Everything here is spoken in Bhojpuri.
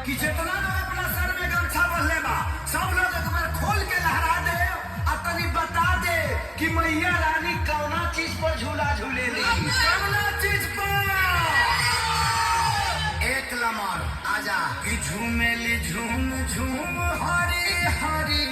कि जितना लोग अपना सर में गमछा बंधले बा सब लोग एक बार खोल के लहरा दे और तनी बता दे कि मैया रानी कौना चीज पर झूला झूलेली, कौना चीज पर। एक लमर आजा कि झूमेली झूम झूम हरी हरी